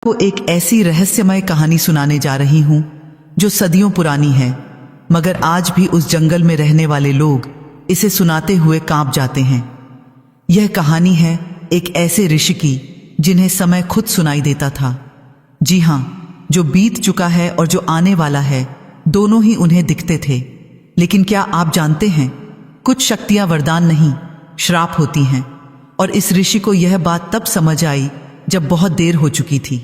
आपको एक ऐसी रहस्यमय कहानी सुनाने जा रही हूं जो सदियों पुरानी है, मगर आज भी उस जंगल में रहने वाले लोग इसे सुनाते हुए कांप जाते हैं। यह कहानी है एक ऐसे ऋषि की जिन्हें समय खुद सुनाई देता था। जी हां, जो बीत चुका है और जो आने वाला है, दोनों ही उन्हें दिखते थे। लेकिन क्या आप जानते हैं, कुछ शक्तियां वरदान नहीं, श्राप होती हैं। और इस ऋषि को यह बात तब समझ आई जब बहुत देर हो चुकी थी।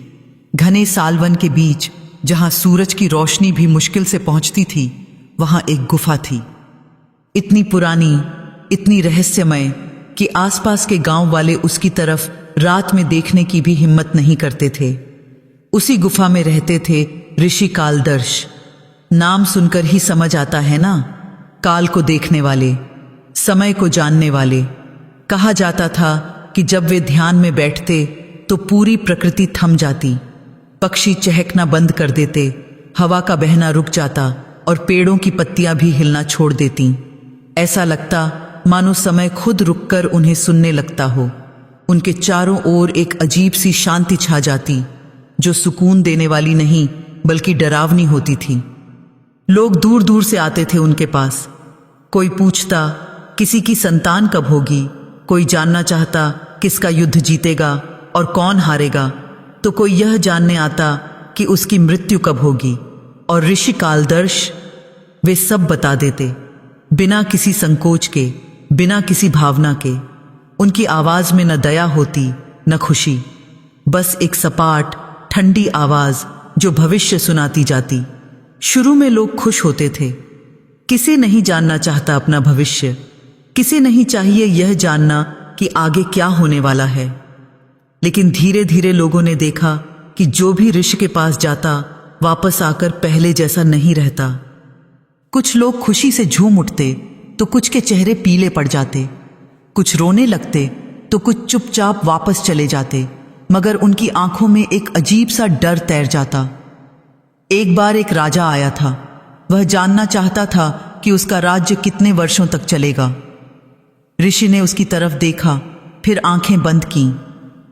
घने सालवन के बीच, जहां सूरज की रोशनी भी मुश्किल से पहुंचती थी, वहां एक गुफा थी। इतनी पुरानी, इतनी रहस्यमय कि आसपास के गांव वाले उसकी तरफ रात में देखने की भी हिम्मत नहीं करते थे। उसी गुफा में रहते थे ऋषि कालदर्श। नाम सुनकर ही समझ आता है ना, काल को देखने वाले, समय को जानने वाले। कहा जाता था कि जब वे ध्यान में बैठते तो पूरी प्रकृति थम जाती, पक्षी चहकना बंद कर देते, हवा का बहना रुक जाता और पेड़ों की पत्तियां भी हिलना छोड़ देती। ऐसा लगता मानो समय खुद रुककर उन्हें सुनने लगता हो। उनके चारों ओर एक अजीब सी शांति छा जाती, जो सुकून देने वाली नहीं बल्कि डरावनी होती थी। लोग दूर दूर से आते थे उनके पास। कोई पूछता किसी की संतान कब होगी, कोई जानना चाहता किसका युद्ध जीतेगा और कौन हारेगा, तो कोई यह जानने आता कि उसकी मृत्यु कब होगी। और ऋषि कालदर्श वे सब बता देते, बिना किसी संकोच के, बिना किसी भावना के। उनकी आवाज में न दया होती न खुशी, बस एक सपाट ठंडी आवाज जो भविष्य सुनाती जाती। शुरू में लोग खुश होते थे। किसे नहीं जानना चाहता अपना भविष्य, किसे नहीं चाहिए यह जानना कि आगे क्या होने वाला है। लेकिन धीरे धीरे लोगों ने देखा कि जो भी ऋषि के पास जाता, वापस आकर पहले जैसा नहीं रहता। कुछ लोग खुशी से झूम उठते तो कुछ के चेहरे पीले पड़ जाते, कुछ रोने लगते तो कुछ चुपचाप वापस चले जाते, मगर उनकी आंखों में एक अजीब सा डर तैर जाता। एक बार एक राजा आया था। वह जानना चाहता था कि उसका राज्य कितने वर्षों तक चलेगा। ऋषि ने उसकी तरफ देखा, फिर आंखें बंद कीं।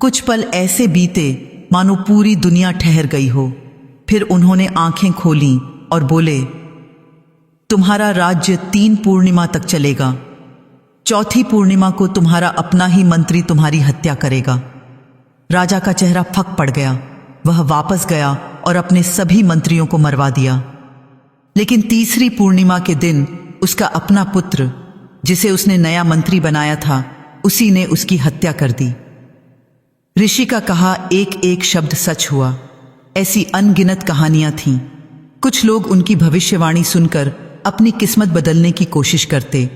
कुछ पल ऐसे बीते मानो पूरी दुनिया ठहर गई हो। फिर उन्होंने आंखें खोलीं और बोले, तुम्हारा राज्य 3 पूर्णिमा तक चलेगा। चौथी पूर्णिमा को तुम्हारा अपना ही मंत्री तुम्हारी हत्या करेगा। राजा का चेहरा फक पड़ गया। वह वापस गया और अपने सभी मंत्रियों को मरवा दिया। लेकिन तीसरी पूर्णिमा के दिन उसका अपना पुत्र, जिसे उसने नया मंत्री बनाया था, उसी ने उसकी हत्या कर दी। ऋषि का कहा एक एक शब्द सच हुआ। ऐसी अनगिनत कहानियां थीं। कुछ लोग उनकी भविष्यवाणी सुनकर अपनी किस्मत बदलने की कोशिश करते,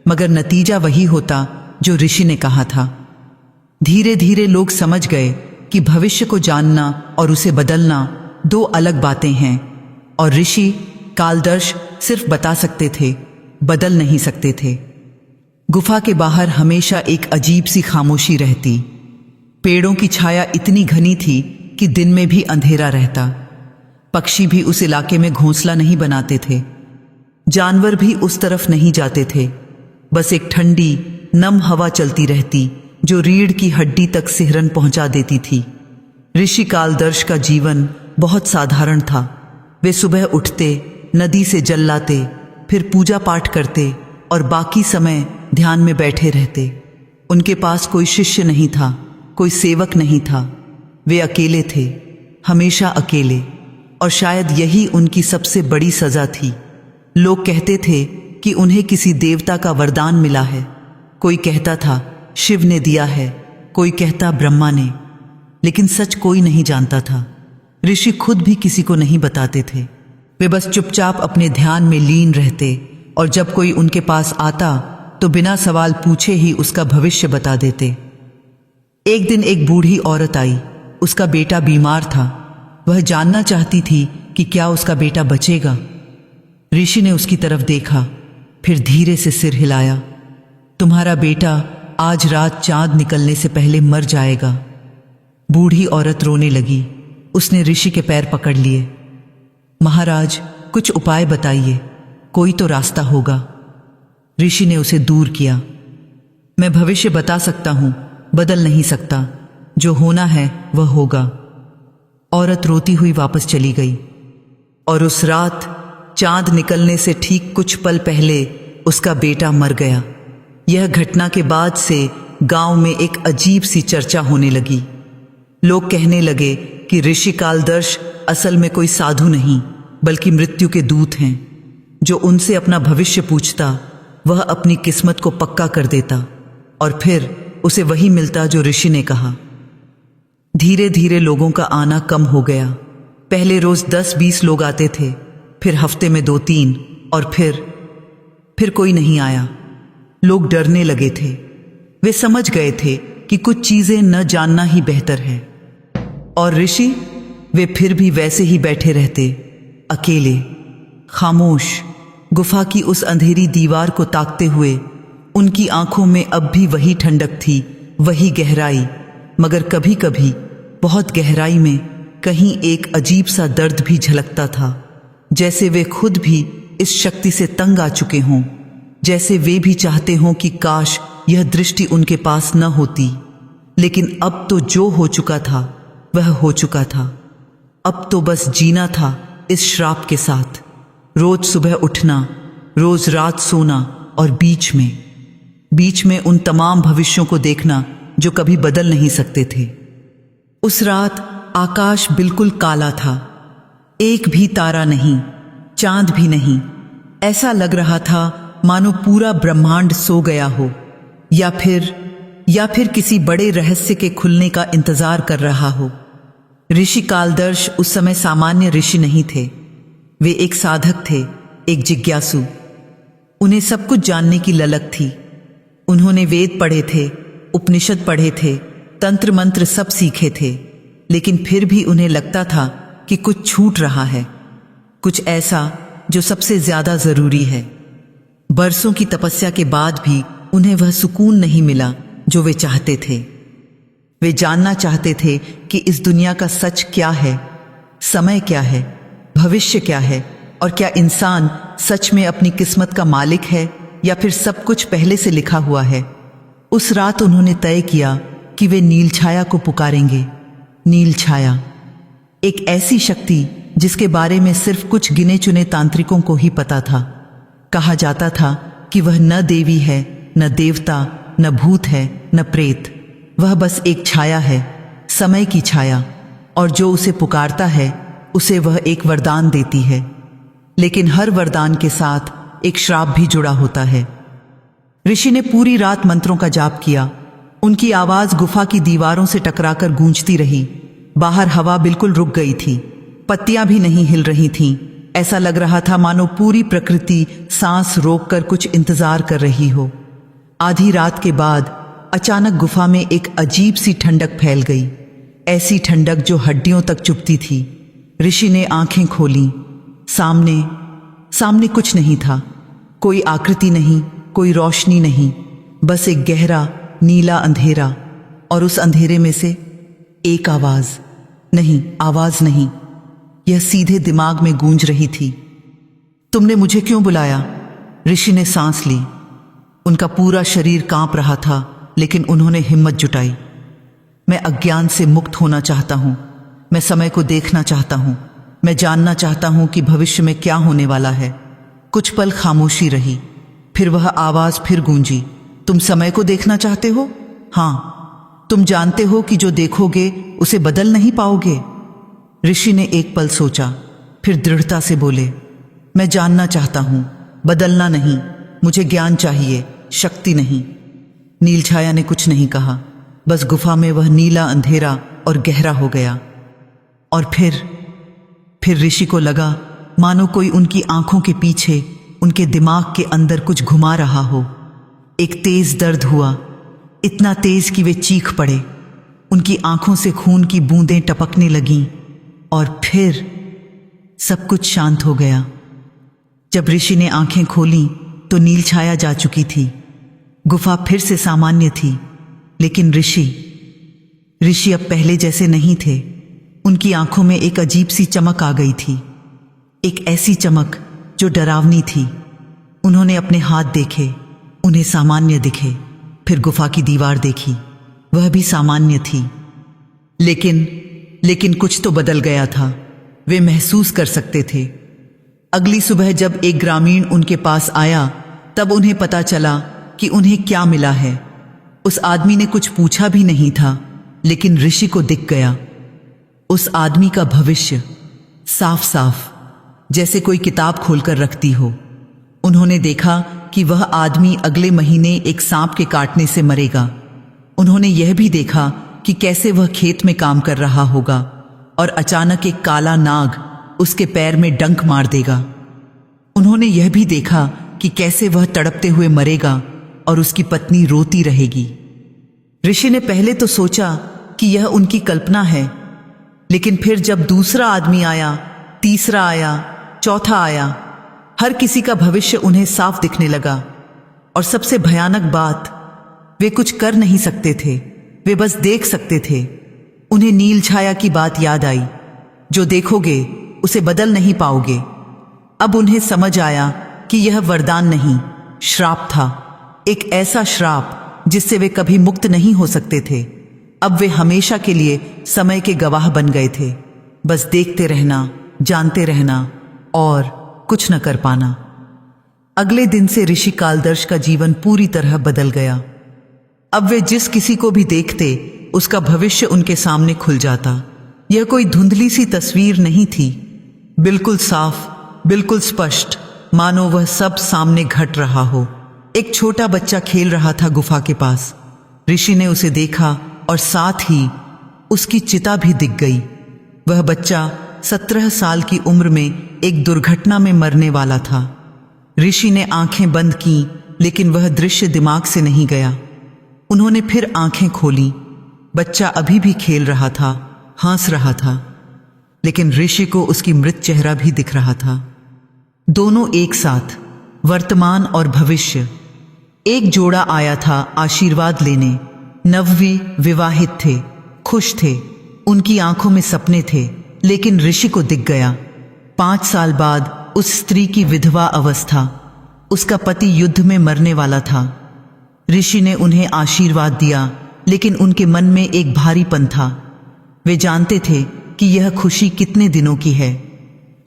मगर नतीजा वही होता जो ऋषि ने कहा था। धीरे धीरे लोग समझ गए कि भविष्य को जानना और उसे बदलना 2 अलग बातें हैं, और ऋषि कालदर्श सिर्फ बता सकते थे, बदल नहीं सकते थे। गुफा के बाहर हमेशा एक अजीब सी खामोशी रहती। पेड़ों की छाया इतनी घनी थी कि दिन में भी अंधेरा रहता। पक्षी भी उस इलाके में घोंसला नहीं बनाते थे। जानवर भी उस तरफ नहीं जाते थे। बस एक ठंडी नम हवा चलती रहती जो रीढ़ की हड्डी तक सिहरन पहुंचा देती थी। ऋषि कालदर्श का जीवन बहुत साधारण था। वे सुबह उठते, नदी से जल लाते, फिर पूजा पाठ करते और बाकी समय ध्यान में बैठे रहते। उनके पास कोई शिष्य नहीं था, कोई सेवक नहीं था। वे अकेले थे, हमेशा अकेले, और शायद यही उनकी सबसे बड़ी सजा थी। लोग कहते थे कि उन्हें किसी देवता का वरदान मिला है। कोई कहता था शिव ने दिया है, कोई कहता ब्रह्मा ने, लेकिन सच कोई नहीं जानता था। ऋषि खुद भी किसी को नहीं बताते थे। वे बस चुपचाप अपने ध्यान में लीन रहते, और जब कोई उनके पास आता तो बिना सवाल पूछे ही उसका भविष्य बता देते। एक दिन एक बूढ़ी औरत आई। उसका बेटा बीमार था। वह जानना चाहती थी कि क्या उसका बेटा बचेगा। ऋषि ने उसकी तरफ देखा, फिर धीरे से सिर हिलाया। तुम्हारा बेटा आज रात चांद निकलने से पहले मर जाएगा। बूढ़ी औरत रोने लगी। उसने ऋषि के पैर पकड़ लिए। महाराज, कुछ उपाय बताइए, कोई तो रास्ता होगा। ऋषि ने उसे दूर किया। मैं भविष्य बता सकता हूं, बदल नहीं सकता। जो होना है वह होगा। औरत रोती हुई वापस चली गई। और उस रात चांद निकलने से ठीक कुछ पल पहले उसका बेटा मर गया। यह घटना के बाद से गांव में एक अजीब सी चर्चा होने लगी। लोग कहने लगे कि ऋषि कालदर्श असल में कोई साधु नहीं बल्कि मृत्यु के दूत हैं। जो उनसे अपना भविष्य पूछता वह अपनी किस्मत को पक्का कर देता और फिर उसे वही मिलता जो ऋषि ने कहा। धीरे धीरे लोगों का आना कम हो गया। पहले रोज 10-20 लोग आते थे, फिर हफ्ते में 2-3 और फिर कोई नहीं आया। लोग डरने लगे थे। वे समझ गए थे कि कुछ चीजें न जानना ही बेहतर है। और ऋषि, वे फिर भी वैसे ही बैठे रहते, अकेले, खामोश, गुफा की उस अंधेरी दीवार को ताकते हुए। उनकी आंखों में अब भी वही ठंडक थी, वही गहराई, मगर कभी कभी बहुत गहराई में कहीं एक अजीब सा दर्द भी झलकता था, जैसे वे खुद भी इस शक्ति से तंग आ चुके हों, जैसे वे भी चाहते हों कि काश यह दृष्टि उनके पास न होती। लेकिन अब तो जो हो चुका था वह हो चुका था। अब तो बस जीना था इस श्राप के साथ। रोज सुबह उठना, रोज रात सोना और बीच में उन तमाम भविष्यों को देखना जो कभी बदल नहीं सकते थे। उस रात आकाश बिल्कुल काला था। एक भी तारा नहीं, चांद भी नहीं। ऐसा लग रहा था मानो पूरा ब्रह्मांड सो गया हो या फिर किसी बड़े रहस्य के खुलने का इंतजार कर रहा हो। ऋषि कालदर्श उस समय सामान्य ऋषि नहीं थे। वे एक साधक थे, एक जिज्ञासु। उन्हें सब कुछ जानने की ललक थी। उन्होंने वेद पढ़े थे, उपनिषद पढ़े थे, तंत्र मंत्र सब सीखे थे, लेकिन फिर भी उन्हें लगता था कि कुछ छूट रहा है, कुछ ऐसा जो सबसे ज्यादा जरूरी है। बरसों की तपस्या के बाद भी उन्हें वह सुकून नहीं मिला जो वे चाहते थे। वे जानना चाहते थे कि इस दुनिया का सच क्या है, समय क्या है, भविष्य क्या है, और क्या इंसान सच में अपनी किस्मत का मालिक है या फिर सब कुछ पहले से लिखा हुआ है। उस रात उन्होंने तय किया कि वे नील छाया को पुकारेंगे। नील छाया, एक ऐसी शक्ति जिसके बारे में सिर्फ कुछ गिने चुने तांत्रिकों को ही पता था। कहा जाता था कि वह न देवी है, न देवता, न भूत है, न प्रेत। वह बस एक छाया है, समय की छाया, और जो उसे पुकारता है उसे वह एक वरदान देती है। लेकिन हर वरदान के साथ एक श्राप भी जुड़ा होता है। ऋषि ने पूरी रात मंत्रों का जाप किया। उनकी आवाज गुफा की दीवारों से टकराकर गूंजती रही। बाहर हवा बिल्कुल रुक गई थी, पत्तियां भी नहीं हिल रही थीं। ऐसा लग रहा था मानो पूरी प्रकृति सांस रोककर कुछ इंतजार कर रही हो। आधी रात के बाद अचानक गुफा में एक अजीब सी ठंडक फैल गई, ऐसी ठंडक जो हड्डियों तक चुभती थी। ऋषि ने आंखें खोलीं। सामने कुछ नहीं था, कोई आकृति नहीं, कोई रोशनी नहीं, बस एक गहरा नीला अंधेरा। और उस अंधेरे में से एक आवाज नहीं, यह सीधे दिमाग में गूंज रही थी। तुमने मुझे क्यों बुलाया? ऋषि ने सांस ली। उनका पूरा शरीर कांप रहा था, लेकिन उन्होंने हिम्मत जुटाई। मैं अज्ञान से मुक्त होना चाहता हूं। मैं समय को देखना चाहता हूं। मैं जानना चाहता हूं कि भविष्य में क्या होने वाला है। कुछ पल खामोशी रही, फिर वह आवाज फिर गूंजी। तुम समय को देखना चाहते हो? हाँ। तुम जानते हो कि जो देखोगे उसे बदल नहीं पाओगे? ऋषि ने एक पल सोचा, फिर दृढ़ता से बोले, मैं जानना चाहता हूं, बदलना नहीं। मुझे ज्ञान चाहिए, शक्ति नहीं। नीलछाया ने कुछ नहीं कहा, बस गुफा में वह नीला अंधेरा और गहरा हो गया। और फिर ऋषि को लगा मानो कोई उनकी आंखों के पीछे, उनके दिमाग के अंदर कुछ घुमा रहा हो। एक तेज दर्द हुआ, इतना तेज कि वे चीख पड़े। उनकी आंखों से खून की बूंदें टपकने लगीं और फिर सब कुछ शांत हो गया। जब ऋषि ने आंखें खोलीं तो नील छाया जा चुकी थी। गुफा फिर से सामान्य थी, लेकिन ऋषि अब पहले जैसे नहीं थे। उनकी आंखों में एक अजीब सी चमक आ गई थी, एक ऐसी चमक जो डरावनी थी। उन्होंने अपने हाथ देखे, उन्हें सामान्य दिखे। फिर गुफा की दीवार देखी, वह भी सामान्य थी, लेकिन कुछ तो बदल गया था। वे महसूस कर सकते थे। अगली सुबह जब एक ग्रामीण उनके पास आया तब उन्हें पता चला कि उन्हें क्या मिला है। उस आदमी ने कुछ पूछा भी नहीं था, लेकिन ऋषि को दिख गया। उस आदमी का भविष्य साफ साफ जैसे कोई किताब खोलकर रखती हो। उन्होंने देखा कि वह आदमी अगले महीने एक सांप के काटने से मरेगा। उन्होंने यह भी देखा कि कैसे वह खेत में काम कर रहा होगा और अचानक एक काला नाग उसके पैर में डंक मार देगा। उन्होंने यह भी देखा कि कैसे वह तड़पते हुए मरेगा और उसकी पत्नी रोती रहेगी। ऋषि ने पहले तो सोचा कि यह उनकी कल्पना है, लेकिन फिर जब दूसरा आदमी आया, तीसरा आया, चौथा आया, हर किसी का भविष्य उन्हें साफ दिखने लगा। और सबसे भयानक बात, वे कुछ कर नहीं सकते थे, वे बस देख सकते थे। उन्हें नील छाया की बात याद आई, जो देखोगे उसे बदल नहीं पाओगे। अब उन्हें समझ आया कि यह वरदान नहीं, श्राप था। एक ऐसा श्राप जिससे वे कभी मुक्त नहीं हो सकते थे। अब वे हमेशा के लिए समय के गवाह बन गए थे। बस देखते रहना, जानते रहना और कुछ न कर पाना। अगले दिन से ऋषि कालदर्श का जीवन पूरी तरह बदल गया। अब वे जिस किसी को भी देखते उसका भविष्य उनके सामने खुल जाता। यह कोई धुंधली सी तस्वीर नहीं थी, बिल्कुल साफ, बिल्कुल स्पष्ट, मानो वह सब सामने घट रहा हो। एक छोटा बच्चा खेल रहा था गुफा के पास। ऋषि ने उसे देखा और साथ ही उसकी चिता भी दिख गई। वह बच्चा 17 साल की उम्र में एक दुर्घटना में मरने वाला था। ऋषि ने आंखें बंद की, लेकिन वह दृश्य दिमाग से नहीं गया। उन्होंने फिर आंखें खोली। बच्चा अभी भी खेल रहा था, हंस रहा था, लेकिन ऋषि को उसकी मृत चेहरा भी दिख रहा था। दोनों एक साथ, वर्तमान और भविष्य। एक जोड़ा आया था आशीर्वाद लेने। नववी विवाहित थे, खुश थे, उनकी आंखों में सपने थे, लेकिन ऋषि को दिख गया 5 साल बाद उस स्त्री की विधवा अवस्था। उसका पति युद्ध में मरने वाला था। ऋषि ने उन्हें आशीर्वाद दिया, लेकिन उनके मन में एक भारीपन था। वे जानते थे कि यह खुशी कितने दिनों की है।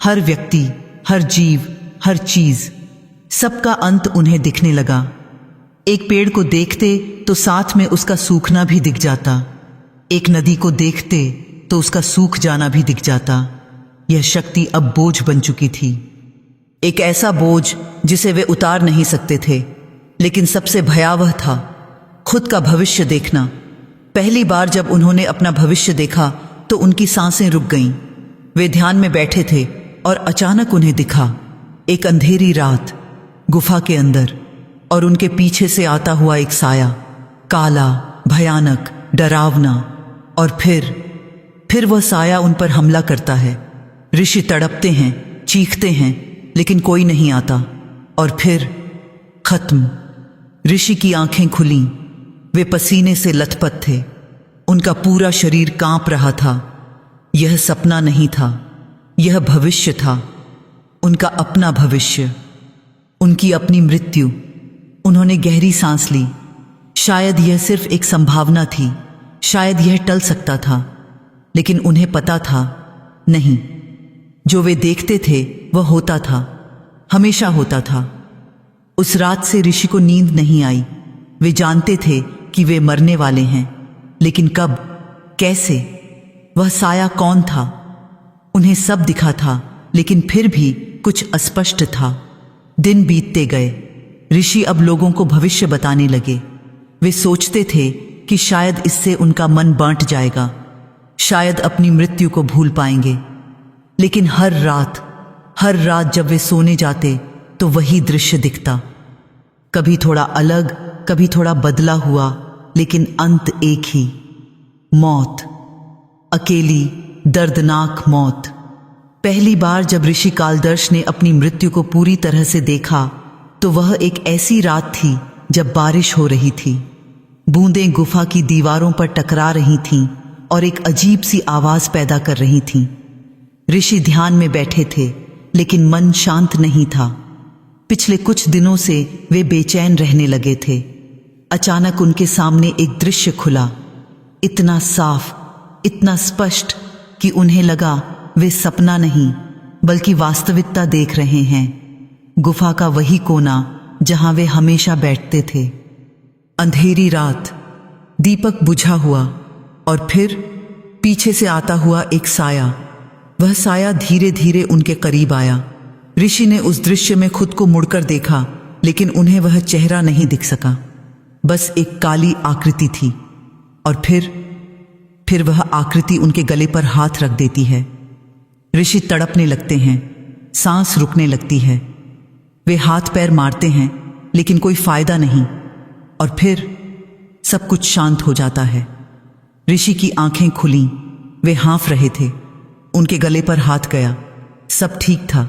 हर व्यक्ति, हर जीव, हर चीज, सबका अंत उन्हें दिखने लगा। एक पेड़ को देखते तो साथ में उसका सूखना भी दिख जाता। एक नदी को देखते तो उसका सूख जाना भी दिख जाता। यह शक्ति अब बोझ बन चुकी थी, एक ऐसा बोझ जिसे वे उतार नहीं सकते थे। लेकिन सबसे भयावह था खुद का भविष्य देखना। पहली बार जब उन्होंने अपना भविष्य देखा तो उनकी सांसें रुक गईं। वे ध्यान में बैठे थे और अचानक उन्हें दिखा एक अंधेरी रात गुफा के अंदर, और उनके पीछे से आता हुआ एक साया, काला, भयानक, डरावना। और फिर वह साया उन पर हमला करता है। ऋषि तड़पते हैं, चीखते हैं, लेकिन कोई नहीं आता। और फिर खत्म। ऋषि की आंखें खुलीं। वे पसीने से लथपथ थे, उनका पूरा शरीर कांप रहा था। यह सपना नहीं था, यह भविष्य था, उनका अपना भविष्य, उनकी अपनी मृत्यु। उन्होंने गहरी सांस ली। शायद यह सिर्फ एक संभावना थी, शायद यह टल सकता था, लेकिन उन्हें पता था नहीं, जो वे देखते थे वह होता था, हमेशा होता था। उस रात से ऋषि को नींद नहीं आई। वे जानते थे कि वे मरने वाले हैं, लेकिन कब, कैसे? वह साया कौन था? उन्हें सब दिखा था, लेकिन फिर भी कुछ अस्पष्ट था। दिन बीतते गए। ऋषि अब लोगों को भविष्य बताने लगे। वे सोचते थे कि शायद इससे उनका मन बांट जाएगा, शायद अपनी मृत्यु को भूल पाएंगे। लेकिन हर रात जब वे सोने जाते तो वही दृश्य दिखता, कभी थोड़ा अलग, कभी थोड़ा बदला हुआ, लेकिन अंत एक ही, मौत, अकेली, दर्दनाक मौत। पहली बार जब ऋषि कालदर्श ने अपनी मृत्यु को पूरी तरह से देखा तो वह एक ऐसी रात थी जब बारिश हो रही थी। बूंदें गुफा की दीवारों पर टकरा रही थीं और एक अजीब सी आवाज पैदा कर रही थीं। ऋषि ध्यान में बैठे थे, लेकिन मन शांत नहीं था। पिछले कुछ दिनों से वे बेचैन रहने लगे थे। अचानक उनके सामने एक दृश्य खुला, इतना साफ, इतना स्पष्ट कि उन्हें लगा वे सपना नहीं बल्कि वास्तविकता देख रहे हैं। गुफा का वही कोना जहां वे हमेशा बैठते थे। अंधेरी रात, दीपक बुझा हुआ और फिर पीछे से आता हुआ एक साया। वह साया धीरे धीरे उनके करीब आया। ऋषि ने उस दृश्य में खुद को मुड़कर देखा, लेकिन उन्हें वह चेहरा नहीं दिख सका। बस एक काली आकृति थी और फिर वह आकृति उनके गले पर हाथ रख देती है। ऋषि तड़पने लगते हैं, सांस रुकने लगती है। वे हाथ पैर मारते हैं लेकिन कोई फायदा नहीं, और फिर सब कुछ शांत हो जाता है। ऋषि की आंखें खुलीं, वे हाँफ रहे थे। उनके गले पर हाथ गया, सब ठीक था,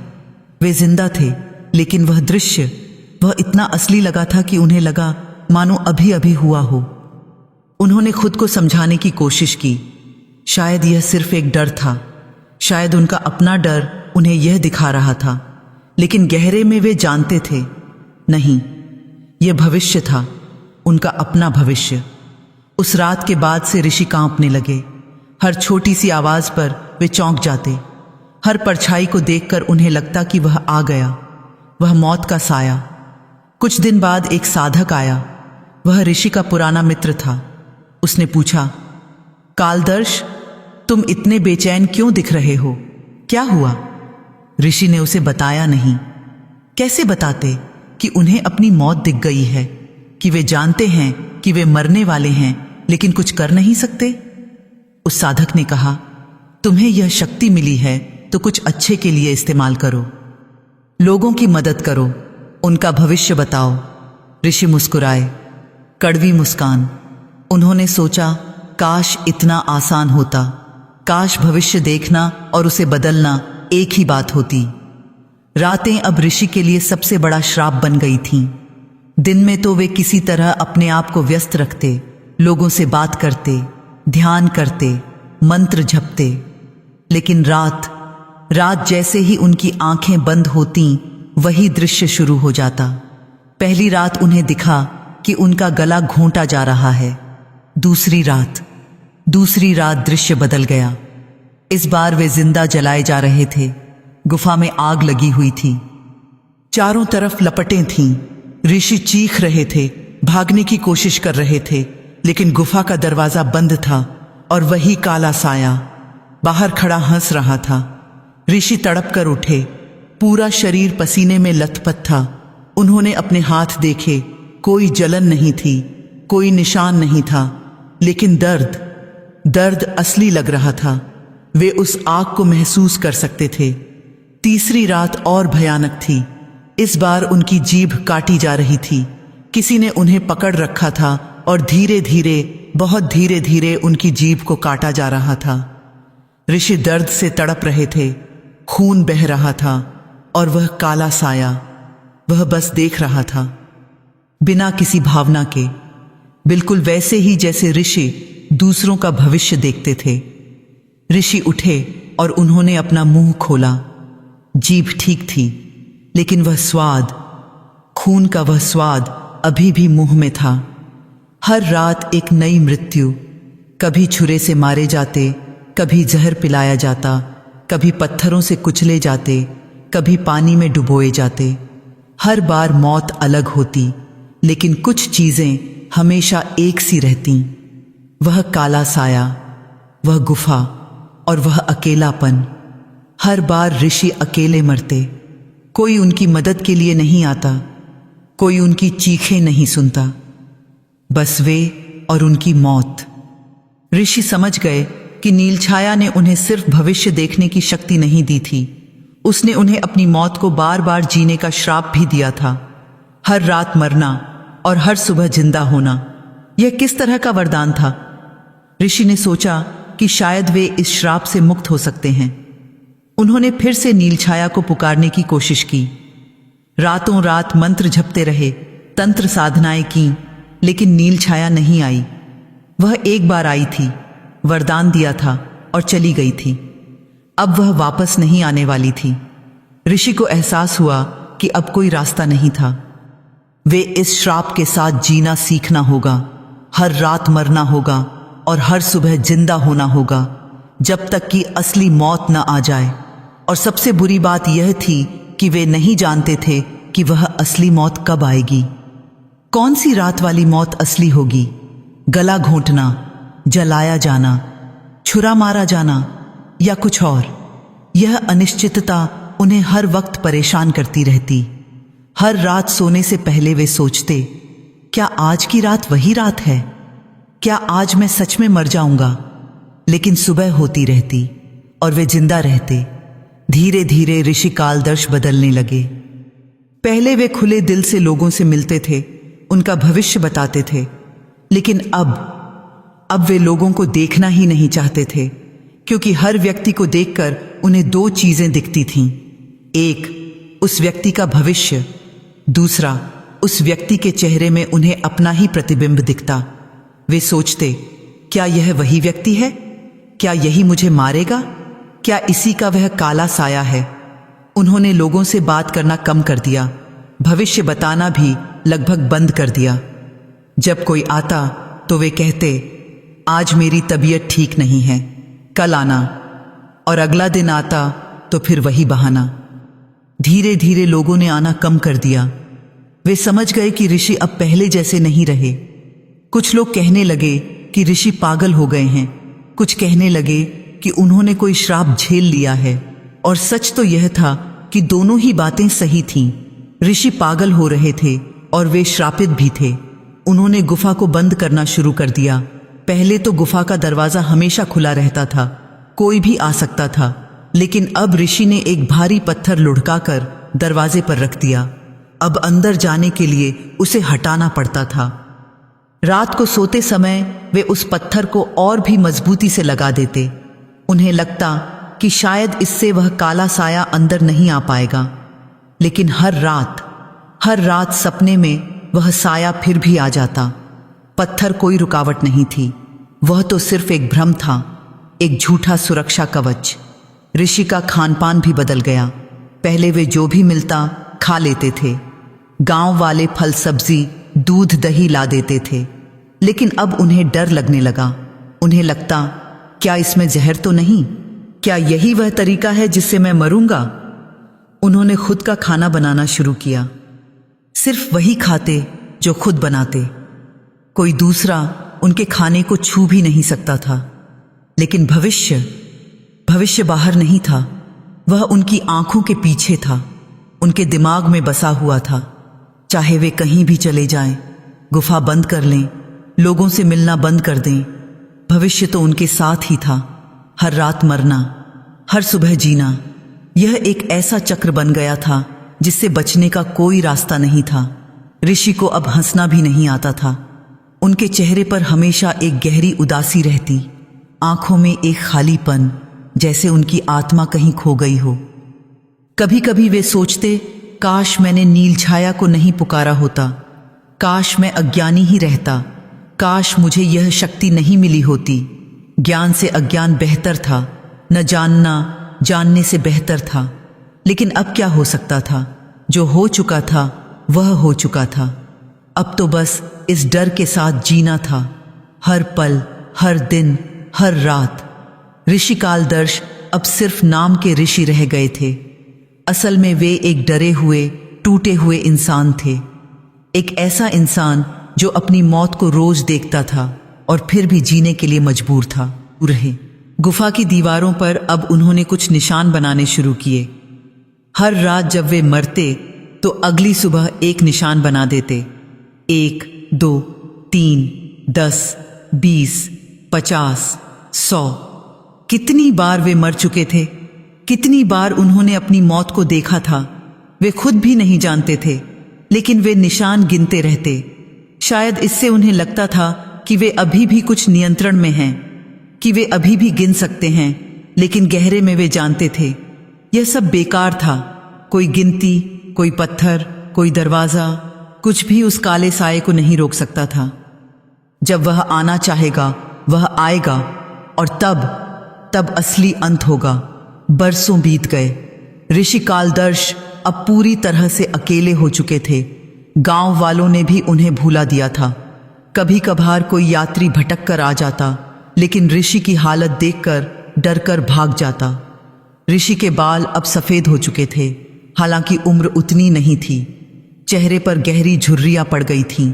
वे जिंदा थे। लेकिन वह दृश्य, वह इतना असली लगा था कि उन्हें लगा मानो अभी अभी हुआ हो। उन्होंने खुद को समझाने की कोशिश की, शायद यह सिर्फ एक डर था, शायद उनका अपना डर उन्हें यह दिखा रहा था। लेकिन गहरे में वे जानते थे, नहीं, यह भविष्य था, उनका अपना भविष्य। उस रात के बाद से ऋषि कांपने लगे। हर छोटी सी आवाज पर वे चौंक जाते। हर परछाई को देखकर उन्हें लगता कि वह आ गया, वह मौत का साया। कुछ दिन बाद एक साधक आया। वह ऋषि का पुराना मित्र था। उसने पूछा, कालदर्श, तुम इतने बेचैन क्यों दिख रहे हो? क्या हुआ? ऋषि ने उसे बताया नहीं। कैसे बताते कि उन्हें अपनी मौत दिख गई है, कि वे जानते हैं कि वे मरने वाले हैं लेकिन कुछ कर नहीं सकते? उस साधक ने कहा, तुम्हें यह शक्ति मिली है तो कुछ अच्छे के लिए इस्तेमाल करो, लोगों की मदद करो, उनका भविष्य बताओ। ऋषि मुस्कुराए, कड़वी मुस्कान। उन्होंने सोचा, काश इतना आसान होता, काश भविष्य देखना और उसे बदलना एक ही बात होती। रातें अब ऋषि के लिए सबसे बड़ा श्राप बन गई थीं। दिन में तो वे किसी तरह अपने आप को व्यस्त रखते, लोगों से बात करते, ध्यान करते, मंत्र जपते। लेकिन रात जैसे ही उनकी आंखें बंद होती, वही दृश्य शुरू हो जाता। पहली रात उन्हें दिखा कि उनका गला घोंटा जा रहा है। दूसरी रात दृश्य बदल गया। इस बार वे जिंदा जलाए जा रहे थे। गुफा में आग लगी हुई थी, चारों तरफ लपटें थीं। ऋषि चीख रहे थे, भागने की कोशिश कर रहे थे, लेकिन गुफा का दरवाजा बंद था और वही काला साया बाहर खड़ा हंस रहा था। ऋषि तड़प कर उठे, पूरा शरीर पसीने में लथपथ था। उन्होंने अपने हाथ देखे, कोई जलन नहीं थी, कोई निशान नहीं था, लेकिन दर्द असली लग रहा था। वे उस आग को महसूस कर सकते थे। तीसरी रात और भयानक थी। इस बार उनकी जीभ काटी जा रही थी। किसी ने उन्हें पकड़ रखा था और धीरे धीरे, बहुत धीरे धीरे उनकी जीभ को काटा जा रहा था। ऋषि दर्द से तड़प रहे थे, खून बह रहा था और वह काला साया, वह बस देख रहा था, बिना किसी भावना के, बिल्कुल वैसे ही जैसे ऋषि दूसरों का भविष्य देखते थे। ऋषि उठे और उन्होंने अपना मुंह खोला। जीभ ठीक थी, लेकिन वह स्वाद, खून का वह स्वाद अभी भी मुंह में था। हर रात एक नई मृत्यु। कभी छुरे से मारे जाते, कभी जहर पिलाया जाता, कभी पत्थरों से कुचले जाते, कभी पानी में डुबोए जाते। हर बार मौत अलग होती, लेकिन कुछ चीजें हमेशा एक सी रहती। वह काला साया, वह गुफा और वह अकेलापन। हर बार ऋषि अकेले मरते। कोई उनकी मदद के लिए नहीं आता, कोई उनकी चीखें नहीं सुनता, बस वे और उनकी मौत। ऋषि समझ गए कि नीलछाया ने उन्हें सिर्फ भविष्य देखने की शक्ति नहीं दी थी, उसने उन्हें अपनी मौत को बार बार जीने का श्राप भी दिया था। हर रात मरना और हर सुबह जिंदा होना, यह किस तरह का वरदान था? ऋषि ने सोचा कि शायद वे इस श्राप से मुक्त हो सकते हैं। उन्होंने फिर से नीलछाया को पुकारने की कोशिश की। रातों रात मंत्र जपते रहे, तंत्र साधनाएं की, लेकिन नीलछाया नहीं आई। वह एक बार आई थी, वरदान दिया था और चली गई थी। अब वह वापस नहीं आने वाली थी। ऋषि को एहसास हुआ कि अब कोई रास्ता नहीं था। वे इस श्राप के साथ जीना सीखना होगा, हर रात मरना होगा और हर सुबह जिंदा होना होगा। जब तक कि असली मौत न आ जाए। और सबसे बुरी बात यह थी कि वे नहीं जानते थे कि वह असली मौत कब आएगी। कौन सी रात वाली मौत असली होगी? गला घोंटना, जलाया जाना, छुरा मारा जाना या कुछ और? यह अनिश्चितता उन्हें हर वक्त परेशान करती रहती। हर रात सोने से पहले वे सोचते, क्या आज की रात वही रात है? क्या आज मैं सच में मर जाऊंगा? लेकिन सुबह होती रहती और वे जिंदा रहते। धीरे धीरे ऋषि कालदर्श बदलने लगे। पहले वे खुले दिल से लोगों से मिलते थे, उनका भविष्य बताते थे, लेकिन अब वे लोगों को देखना ही नहीं चाहते थे, क्योंकि हर व्यक्ति को देखकर उन्हें दो चीजें दिखती थीं। एक, उस व्यक्ति का भविष्य। दूसरा, उस व्यक्ति के चेहरे में उन्हें अपना ही प्रतिबिंब दिखता। वे सोचते, क्या यह वही व्यक्ति है? क्या यही मुझे मारेगा? क्या इसी का वह काला साया है? उन्होंने लोगों से बात करना कम कर दिया, भविष्य बताना भी लगभग बंद कर दिया। जब कोई आता तो वे कहते, आज मेरी तबीयत ठीक नहीं है, कल आना। और अगला दिन आता तो फिर वही बहाना। धीरे धीरे लोगों ने आना कम कर दिया। वे समझ गए कि ऋषि अब पहले जैसे नहीं रहे। कुछ लोग कहने लगे कि ऋषि पागल हो गए हैं, कुछ कहने लगे कि उन्होंने कोई श्राप झेल लिया है। और सच तो यह था कि दोनों ही बातें सही थीं। ऋषि पागल हो रहे थे और वे श्रापित भी थे। उन्होंने गुफा को बंद करना शुरू कर दिया। पहले तो गुफा का दरवाजा हमेशा खुला रहता था, कोई भी आ सकता था, लेकिन अब ऋषि ने एक भारी पत्थर लुढ़काकर दरवाजे पर रख दिया। अब अंदर जाने के लिए उसे हटाना पड़ता था। रात को सोते समय वे उस पत्थर को और भी मजबूती से लगा देते। उन्हें लगता कि शायद इससे वह काला साया अंदर नहीं आ पाएगा। लेकिन हर रात सपने में वह साया फिर भी आ जाता। पत्थर कोई रुकावट नहीं थी, वह तो सिर्फ एक भ्रम था, एक झूठा सुरक्षा कवच। ऋषि का खानपान भी बदल गया। पहले वे जो भी मिलता खा लेते थे। गांव वाले फल सब्जी, दूध दही ला देते थे, लेकिन अब उन्हें डर लगने लगा। उन्हें लगता, क्या इसमें जहर तो नहीं? क्या यही वह तरीका है जिससे मैं मरूंगा? उन्होंने खुद का खाना बनाना शुरू किया। सिर्फ वही खाते जो खुद बनाते। कोई दूसरा उनके खाने को छू भी नहीं सकता था। लेकिन भविष्य बाहर नहीं था, वह उनकी आंखों के पीछे था, उनके दिमाग में बसा हुआ था। चाहे वे कहीं भी चले जाएं, गुफा बंद कर लें, लोगों से मिलना बंद कर दें, भविष्य तो उनके साथ ही था। हर रात मरना, हर सुबह जीना, यह एक ऐसा चक्र बन गया था जिससे बचने का कोई रास्ता नहीं था। ऋषि को अब हंसना भी नहीं आता था। उनके चेहरे पर हमेशा एक गहरी उदासी रहती, आंखों में एक खालीपन, जैसे उनकी आत्मा कहीं खो गई हो। कभी कभी वे सोचते, काश मैंने नील छाया को नहीं पुकारा होता, काश मैं अज्ञानी ही रहता, काश मुझे यह शक्ति नहीं मिली होती। ज्ञान से अज्ञान बेहतर था, न जानना जानने से बेहतर था। लेकिन अब क्या हो सकता था? जो हो चुका था वह हो चुका था। अब तो बस इस डर के साथ जीना था, हर पल, हर दिन, हर रात। ऋषि कालदर्श अब सिर्फ नाम के ऋषि रह गए थे। असल में वे एक डरे हुए, टूटे हुए इंसान थे। एक ऐसा इंसान जो अपनी मौत को रोज देखता था और फिर भी जीने के लिए मजबूर था। रहे गुफा की दीवारों पर अब उन्होंने कुछ निशान बनाने शुरू किए। हर रात जब वे मरते तो अगली सुबह एक निशान बना देते। 1, 2, 3, 10, 20, 50, 100। कितनी बार वे मर चुके थे, कितनी बार उन्होंने अपनी मौत को देखा था, वे खुद भी नहीं जानते थे। लेकिन वे निशान गिनते रहते। शायद इससे उन्हें लगता था कि वे अभी भी कुछ नियंत्रण में हैं, कि वे अभी भी गिन सकते हैं। लेकिन गहरे में वे जानते थे यह सब बेकार था। कोई गिनती, कोई पत्थर, कोई दरवाजा, कुछ भी उस काले साये को नहीं रोक सकता था। जब वह आना चाहेगा वह आएगा, और तब असली अंत होगा। बरसों बीत गए। ऋषि कालदर्श अब पूरी तरह से अकेले हो चुके थे। गांव वालों ने भी उन्हें भूला दिया था। कभी कभार कोई यात्री भटक कर आ जाता, लेकिन ऋषि की हालत देखकर डरकर भाग जाता। ऋषि के बाल अब सफेद हो चुके थे, हालांकि उम्र उतनी नहीं थी। चेहरे पर गहरी झुर्रियां पड़ गई थीं,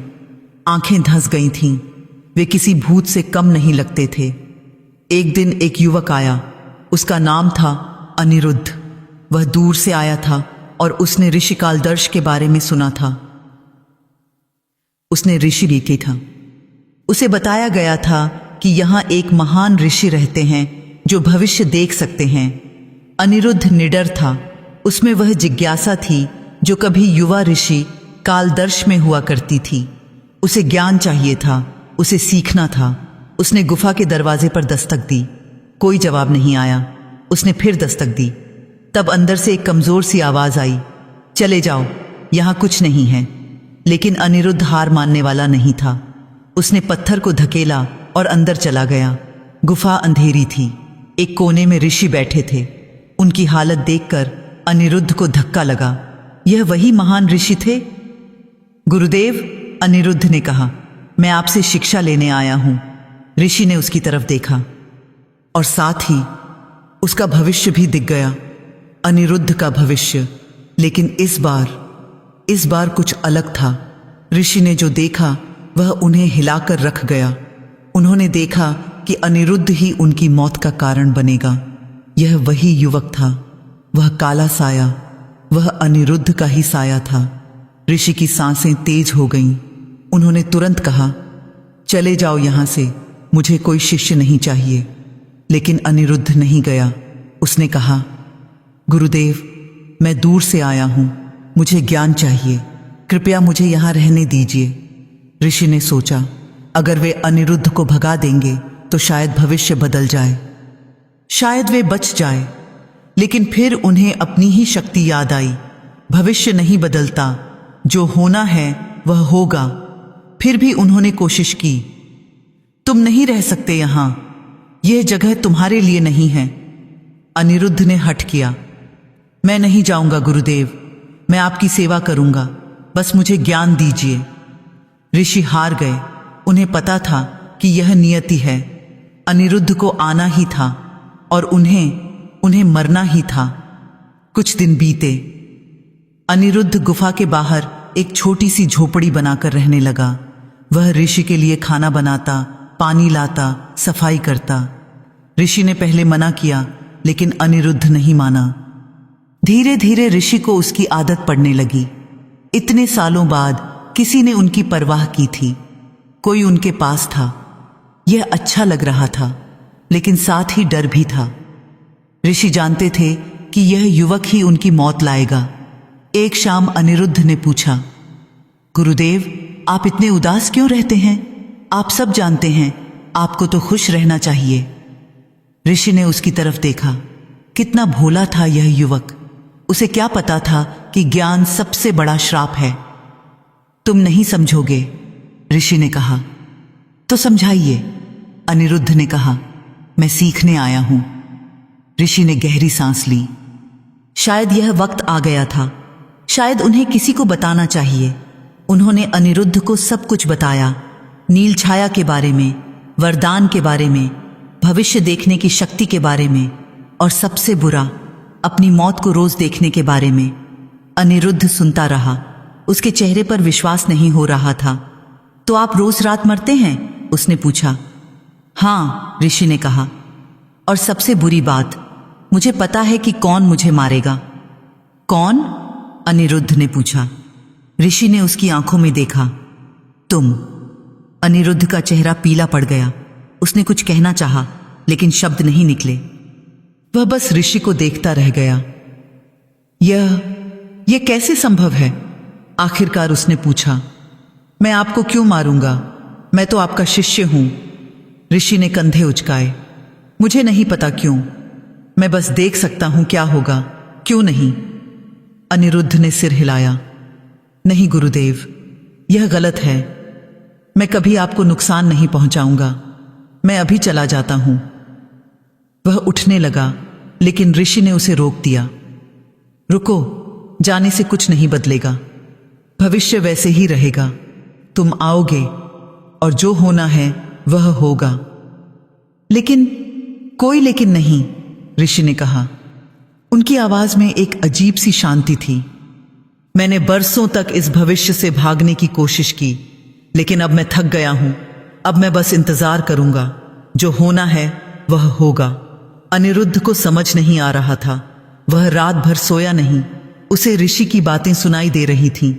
आंखें धंस गई थीं। वे किसी भूत से कम नहीं लगते थे। एक दिन एक युवक आया, उसका नाम था अनिरुद्ध। वह दूर से आया था और उसने ऋषि कालदर्श के बारे में सुना था। उसने ऋषि देखी था। उसे बताया गया था कि यहाँ एक महान ऋषि रहते हैं जो भविष्य देख सकते हैं। अनिरुद्ध निडर था। उसमें वह जिज्ञासा थी जो कभी युवा ऋषि कालदर्श में हुआ करती थी। उसे ज्ञान चाहिए था, उसे सीखना था। उसने गुफा के दरवाजे पर दस्तक दी। कोई जवाब नहीं आया। उसने फिर दस्तक दी। तब अंदर से एक कमजोर सी आवाज आई, चले जाओ, यहां कुछ नहीं है। लेकिन अनिरुद्ध हार मानने वाला नहीं था। उसने पत्थर को धकेला और अंदर चला गया। गुफा अंधेरी थी। एक कोने में ऋषि बैठे थे। उनकी हालत देखकर अनिरुद्ध को धक्का लगा। यह वही महान ऋषि थे? गुरुदेव, अनिरुद्ध ने कहा, मैं आपसे शिक्षा लेने आया हूं। ऋषि ने उसकी तरफ देखा और साथ ही उसका भविष्य भी दिख गया, अनिरुद्ध का भविष्य। लेकिन इस बार कुछ अलग था। ऋषि ने जो देखा वह उन्हें हिलाकर रख गया। उन्होंने देखा कि अनिरुद्ध ही उनकी मौत का कारण बनेगा। यह वही युवक था, वह काला साया, वह अनिरुद्ध का ही साया था। ऋषि की सांसें तेज हो गईं। उन्होंने तुरंत कहा, चले जाओ यहां से, मुझे कोई शिष्य नहीं चाहिए। लेकिन अनिरुद्ध नहीं गया। उसने कहा, गुरुदेव, मैं दूर से आया हूं, मुझे ज्ञान चाहिए, कृपया मुझे यहां रहने दीजिए। ऋषि ने सोचा, अगर वे अनिरुद्ध को भगा देंगे तो शायद भविष्य बदल जाए, शायद वे बच जाए। लेकिन फिर उन्हें अपनी ही शक्ति याद आई। भविष्य नहीं बदलता, जो होना है वह होगा। फिर भी उन्होंने कोशिश की। तुम नहीं रह सकते यहां, यह जगह तुम्हारे लिए नहीं है। अनिरुद्ध ने हठ किया, मैं नहीं जाऊंगा गुरुदेव, मैं आपकी सेवा करूंगा, बस मुझे ज्ञान दीजिए। ऋषि हार गए। उन्हें पता था कि यह नियति है। अनिरुद्ध को आना ही था और उन्हें मरना ही था। कुछ दिन बीते। अनिरुद्ध गुफा के बाहर एक छोटी सी झोपड़ी बनाकर रहने लगा। वह ऋषि के लिए खाना बनाता, पानी लाता, सफाई करता। ऋषि ने पहले मना किया, लेकिन अनिरुद्ध नहीं माना। धीरे धीरे ऋषि को उसकी आदत पड़ने लगी। इतने सालों बाद किसी ने उनकी परवाह की थी, कोई उनके पास था। यह अच्छा लग रहा था, लेकिन साथ ही डर भी था। ऋषि जानते थे कि यह युवक ही उनकी मौत लाएगा। एक शाम अनिरुद्ध ने पूछा, गुरुदेव, आप इतने उदास क्यों रहते हैं? आप सब जानते हैं, आपको तो खुश रहना चाहिए। ऋषि ने उसकी तरफ देखा। कितना भोला था यह युवक। उसे क्या पता था कि ज्ञान सबसे बड़ा श्राप है। तुम नहीं समझोगे, ऋषि ने कहा। तो समझाइए, अनिरुद्ध ने कहा। मैं सीखने आया हूं। ऋषि ने गहरी सांस ली। शायद यह वक्त आ गया था, शायद उन्हें किसी को बताना चाहिए। उन्होंने अनिरुद्ध को सब कुछ बताया, नील छाया के बारे में, वरदान के बारे में, भविष्य देखने की शक्ति के बारे में, और सबसे बुरा, अपनी मौत को रोज देखने के बारे में। अनिरुद्ध सुनता रहा। उसके चेहरे पर विश्वास नहीं हो रहा था। तो आप रोज रात मरते हैं? उसने पूछा। हाँ, ऋषि ने कहा। और सबसे बुरी बात, मुझे पता है कि कौन मुझे मारेगा। कौन? अनिरुद्ध ने पूछा। ऋषि ने उसकी आंखों में देखा। तुम। अनिरुद्ध का चेहरा पीला पड़ गया। उसने कुछ कहना चाहा, लेकिन शब्द नहीं निकले। वह बस ऋषि को देखता रह गया। यह कैसे संभव है? आखिरकार उसने पूछा। मैं आपको क्यों मारूंगा? मैं तो आपका शिष्य हूं। ऋषि ने कंधे उचकाए। मुझे नहीं पता क्यों, मैं बस देख सकता हूं क्या होगा, क्यों नहीं? अनिरुद्ध ने सिर हिलाया। नहीं गुरुदेव, यह गलत है। मैं कभी आपको नुकसान नहीं पहुंचाऊंगा। मैं अभी चला जाता हूं। वह उठने लगा, लेकिन ऋषि ने उसे रोक दिया। रुको, जाने से कुछ नहीं बदलेगा। भविष्य वैसे ही रहेगा। तुम आओगे और जो होना है वह होगा। लेकिन कोई लेकिन नहीं, ऋषि ने कहा। उनकी आवाज में एक अजीब सी शांति थी। मैंने बरसों तक इस भविष्य से भागने की कोशिश की, लेकिन अब मैं थक गया हूं। अब मैं बस इंतजार करूंगा, जो होना है वह होगा। अनिरुद्ध को समझ नहीं आ रहा था। वह रात भर सोया नहीं। उसे ऋषि की बातें सुनाई दे रही थीं।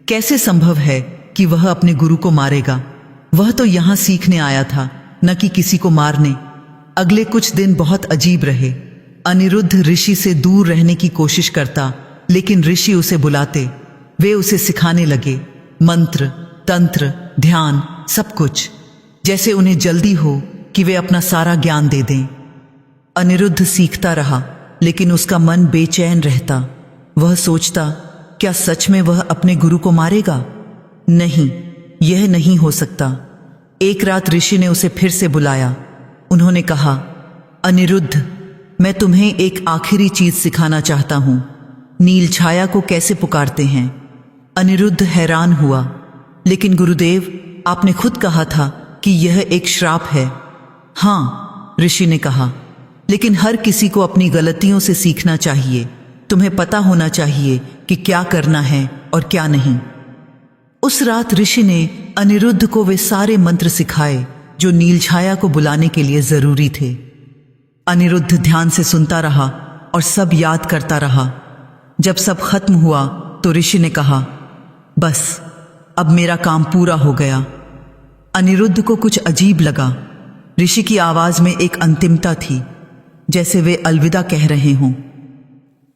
कैसे संभव है कि वह अपने गुरु को मारेगा? वह तो यहां सीखने आया था, न कि किसी को मारने। अगले कुछ दिन बहुत अजीब रहे। अनिरुद्ध ऋषि से दूर रहने की कोशिश करता, लेकिन ऋषि उसे बुलाते। वे उसे सिखाने लगे, मंत्र, तंत्र, ध्यान, सब कुछ, जैसे उन्हें जल्दी हो कि वे अपना सारा ज्ञान दे दें। अनिरुद्ध सीखता रहा, लेकिन उसका मन बेचैन रहता। वह सोचता, क्या सच में वह अपने गुरु को मारेगा? नहीं, यह नहीं हो सकता। एक रात ऋषि ने उसे फिर से बुलाया। उन्होंने कहा, अनिरुद्ध, मैं तुम्हें एक आखिरी चीज सिखाना चाहता हूं। नील छाया को कैसे पुकारते हैं? अनिरुद्ध हैरान हुआ। लेकिन गुरुदेव, आपने खुद कहा था कि यह एक श्राप है। हाँ, ऋषि ने कहा, लेकिन हर किसी को अपनी गलतियों से सीखना चाहिए। तुम्हें पता होना चाहिए कि क्या करना है और क्या नहीं। उस रात ऋषि ने अनिरुद्ध को वे सारे मंत्र सिखाए जो नीलछाया को बुलाने के लिए जरूरी थे। अनिरुद्ध ध्यान से सुनता रहा और सब याद करता रहा। जब सब खत्म हुआ तो ऋषि ने कहा, बस अब मेरा काम पूरा हो गया। अनिरुद्ध को कुछ अजीब लगा। ऋषि की आवाज में एक अंतिमता थी, जैसे वे अलविदा कह रहे हों।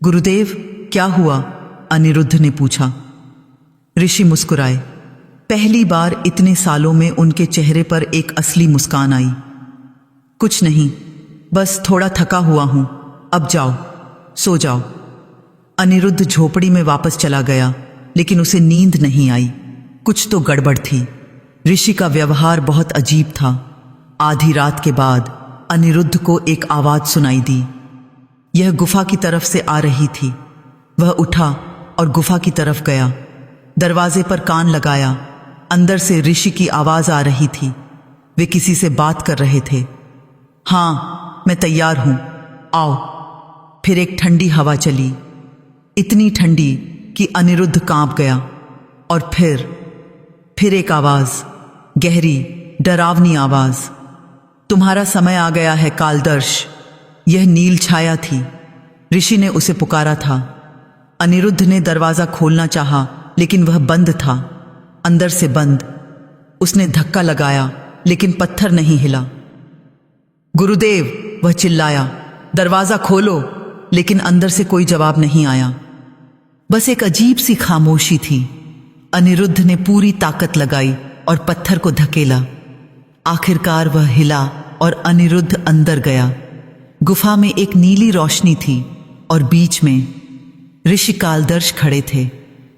गुरुदेव, क्या हुआ? अनिरुद्ध ने पूछा। ऋषि मुस्कुराए। पहली बार इतने सालों में उनके चेहरे पर एक असली मुस्कान आई। कुछ नहीं, बस थोड़ा थका हुआ हूं। अब जाओ, सो जाओ। अनिरुद्ध झोपड़ी में वापस चला गया, लेकिन उसे नींद नहीं आई। कुछ तो गड़बड़ थी। ऋषि का व्यवहार बहुत अजीब था। आधी रात के बाद अनिरुद्ध को एक आवाज सुनाई दी। यह गुफा की तरफ से आ रही थी। वह उठा और गुफा की तरफ गया। दरवाजे पर कान लगाया। अंदर से ऋषि की आवाज आ रही थी। वे किसी से बात कर रहे थे। हाँ, मैं तैयार हूं, आओ। फिर एक ठंडी हवा चली, इतनी ठंडी कि अनिरुद्ध कांप गया। और फिर एक आवाज, गहरी, डरावनी आवाज, तुम्हारा समय आ गया है कालदर्श। यह नील छाया थी। ऋषि ने उसे पुकारा था। अनिरुद्ध ने दरवाजा खोलना चाहा, लेकिन वह बंद था, अंदर से बंद। उसने धक्का लगाया, लेकिन पत्थर नहीं हिला। गुरुदेव, वह चिल्लाया, दरवाजा खोलो। लेकिन अंदर से कोई जवाब नहीं आया। बस एक अजीब सी खामोशी थी। अनिरुद्ध ने पूरी ताकत लगाई और पत्थर को धकेला। आखिरकार वह हिला और अनिरुद्ध अंदर गया। गुफा में एक नीली रोशनी थी और बीच में ऋषि कालदर्श खड़े थे।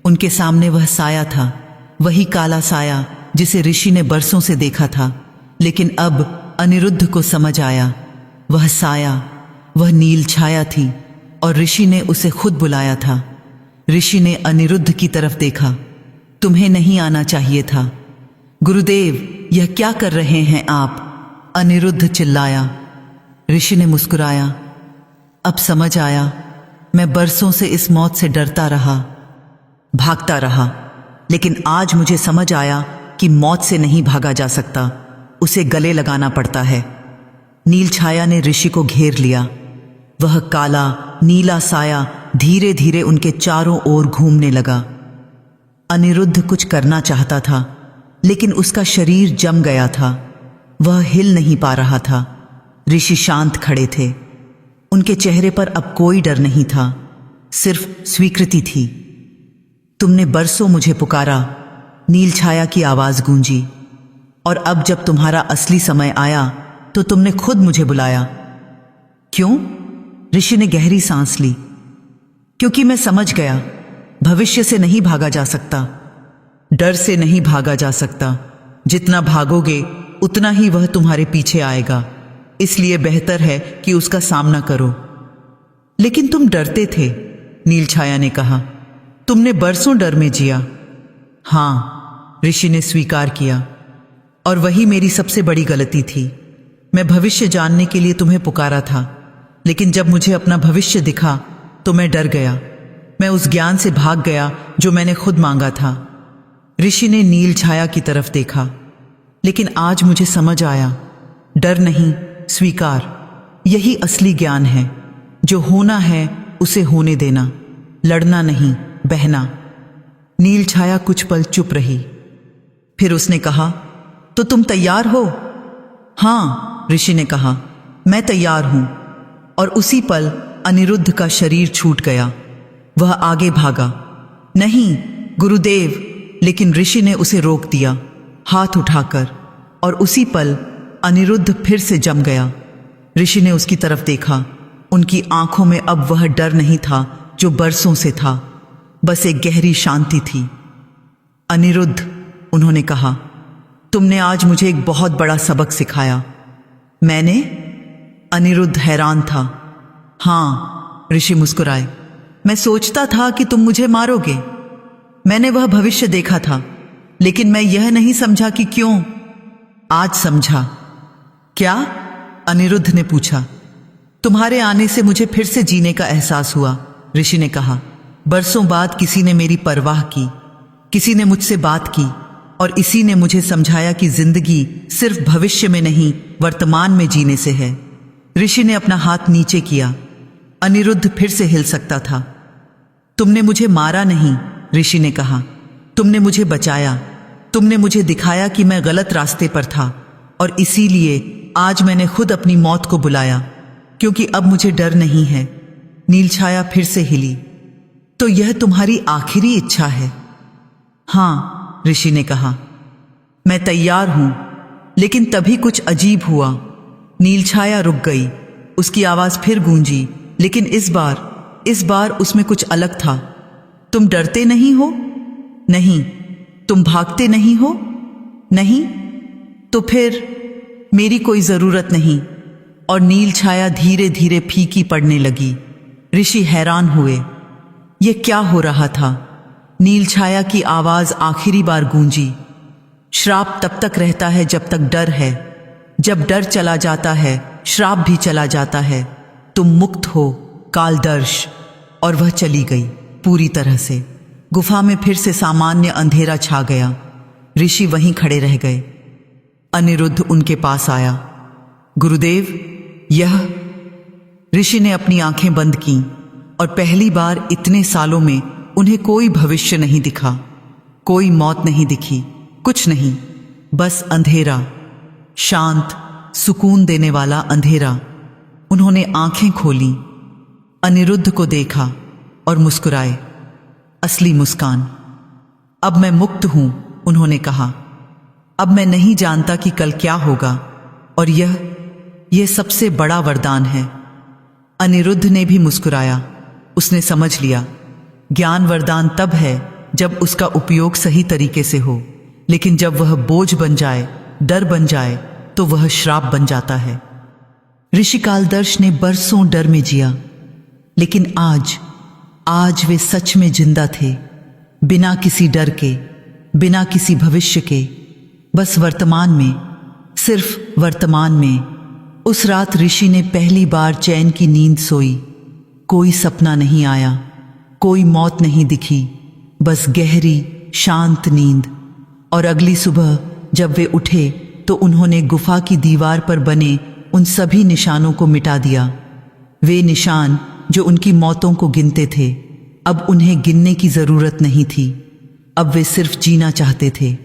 उनके सामने वह साया था, वही काला साया जिसे ऋषि ने बरसों से देखा था। लेकिन अब अनिरुद्ध को समझ आया, वह साया, वह नील छाया थी और ऋषि ने उसे खुद बुलाया था। ऋषि ने अनिरुद्ध की तरफ देखा। तुम्हें नहीं आना चाहिए था। गुरुदेव, यह क्या कर रहे हैं आप? अनिरुद्ध चिल्लाया। ऋषि ने मुस्कुराया। अब समझ आया, मैं बरसों से इस मौत से डरता रहा, भागता रहा। लेकिन आज मुझे समझ आया कि मौत से नहीं भागा जा सकता, उसे गले लगाना पड़ता है। नील छाया ने ऋषि को घेर लिया। वह काला नीला साया धीरे धीरे उनके चारों ओर घूमने लगा। अनिरुद्ध कुछ करना चाहता था, लेकिन उसका शरीर जम गया था। वह हिल नहीं पा रहा था। ऋषि शांत खड़े थे। उनके चेहरे पर अब कोई डर नहीं था, सिर्फ स्वीकृति थी। तुमने बरसों मुझे पुकारा, नील छाया की आवाज गूंजी। और अब जब तुम्हारा असली समय आया तो तुमने खुद मुझे बुलाया। क्यों? ऋषि ने गहरी सांस ली। क्योंकि मैं समझ गया, भविष्य से नहीं भागा जा सकता, डर से नहीं भागा जा सकता। जितना भागोगे उतना ही वह तुम्हारे पीछे आएगा। इसलिए बेहतर है कि उसका सामना करो। लेकिन तुम डरते थे, नील छाया ने कहा। तुमने बरसों डर में जिया। हाँ, ऋषि ने स्वीकार किया। और वही मेरी सबसे बड़ी गलती थी। मैं भविष्य जानने के लिए तुम्हें पुकारा था, लेकिन जब मुझे अपना भविष्य दिखा तो मैं डर गया। मैं उस ज्ञान से भाग गया जो मैंने खुद मांगा था। ऋषि ने नील छाया की तरफ देखा, लेकिन आज मुझे समझ आया, डर नहीं, स्वीकार, यही असली ज्ञान है। जो होना है उसे होने देना, लड़ना नहीं, बहना। नील छाया कुछ पल चुप रही, फिर उसने कहा, तो तुम तैयार हो? हाँ, ऋषि ने कहा, मैं तैयार हूं। और उसी पल अनिरुद्ध का शरीर छूट गया। वह आगे भागा। नहीं गुरुदेव, लेकिन ऋषि ने उसे रोक दिया हाथ उठाकर, और उसी पल अनिरुद्ध फिर से जम गया। ऋषि ने उसकी तरफ देखा। उनकी आंखों में अब वह डर नहीं था जो बरसों से था, बस एक गहरी शांति थी। अनिरुद्ध, उन्होंने कहा, तुमने आज मुझे एक बहुत बड़ा सबक सिखाया। मैंने? अनिरुद्ध हैरान था। हाँ, ऋषि मुस्कुराए, मैं सोचता था कि तुम मुझे मारोगे। मैंने वह भविष्य देखा था, लेकिन मैं यह नहीं समझा कि क्यों। आज समझा। क्या? अनिरुद्ध ने पूछा। तुम्हारे आने से मुझे फिर से जीने का एहसास हुआ, ऋषि ने कहा। बरसों बाद किसी ने मेरी परवाह की, किसी ने मुझसे बात की, और इसी ने मुझे समझाया कि जिंदगी सिर्फ भविष्य में नहीं, वर्तमान में जीने से है। ऋषि ने अपना हाथ नीचे किया। अनिरुद्ध फिर से हिल सकता था। तुमने मुझे मारा नहीं, ऋषि ने कहा, तुमने मुझे बचाया। तुमने मुझे दिखाया कि मैं गलत रास्ते पर था, और इसीलिए आज मैंने खुद अपनी मौत को बुलाया, क्योंकि अब मुझे डर नहीं है। नील छाया फिर से हिली। तो यह तुम्हारी आखिरी इच्छा है? हाँ, ऋषि ने कहा, मैं तैयार हूं। लेकिन तभी कुछ अजीब हुआ। नील छाया रुक गई। उसकी आवाज फिर गूंजी, लेकिन इस बार उसमें कुछ अलग था। तुम डरते नहीं हो? नहीं। तुम भागते नहीं हो? नहीं। तो फिर मेरी कोई जरूरत नहीं। और नील छाया धीरे धीरे फीकी पड़ने लगी। ऋषि हैरान हुए। ये क्या हो रहा था? नील छाया की आवाज आखिरी बार गूंजी। श्राप तब तक रहता है जब तक डर है। जब डर चला जाता है, श्राप भी चला जाता है। तुम मुक्त हो, कालदर्श। और वह चली गई पूरी तरह से। गुफा में फिर से सामान्य अंधेरा छा गया। ऋषि वहीं खड़े रह गए। अनिरुद्ध उनके पास आया। गुरुदेव, यह। ऋषि ने अपनी आंखें बंद कीं, और पहली बार इतने सालों में उन्हें कोई भविष्य नहीं दिखा, कोई मौत नहीं दिखी, कुछ नहीं, बस अंधेरा, शांत, सुकून देने वाला अंधेरा। उन्होंने आंखें खोलीं, अनिरुद्ध को देखा और मुस्कुराए। असली मुस्कान। अब मैं मुक्त हूं, उन्होंने कहा। अब मैं नहीं जानता कि कल क्या होगा, और यह सबसे बड़ा वरदान है। अनिरुद्ध ने भी मुस्कुराया। उसने समझ लिया, ज्ञान वरदान तब है जब उसका उपयोग सही तरीके से हो, लेकिन जब वह बोझ बन जाए, डर बन जाए, तो वह श्राप बन जाता है। ऋषि कालदर्श ने बरसों डर में जिया, लेकिन आज वे सच में जिंदा थे, बिना किसी डर के, बिना किसी भविष्य के, बस वर्तमान में, सिर्फ वर्तमान में। उस रात ऋषि ने पहली बार चैन की नींद सोई। कोई सपना नहीं आया, कोई मौत नहीं दिखी, बस गहरी शांत नींद। और अगली सुबह जब वे उठे तो उन्होंने गुफा की दीवार पर बने उन सभी निशानों को मिटा दिया। वे निशान जो उनकी मौतों को गिनते थे, अब उन्हें गिनने की जरूरत नहीं थी। अब वे सिर्फ जीना चाहते थे।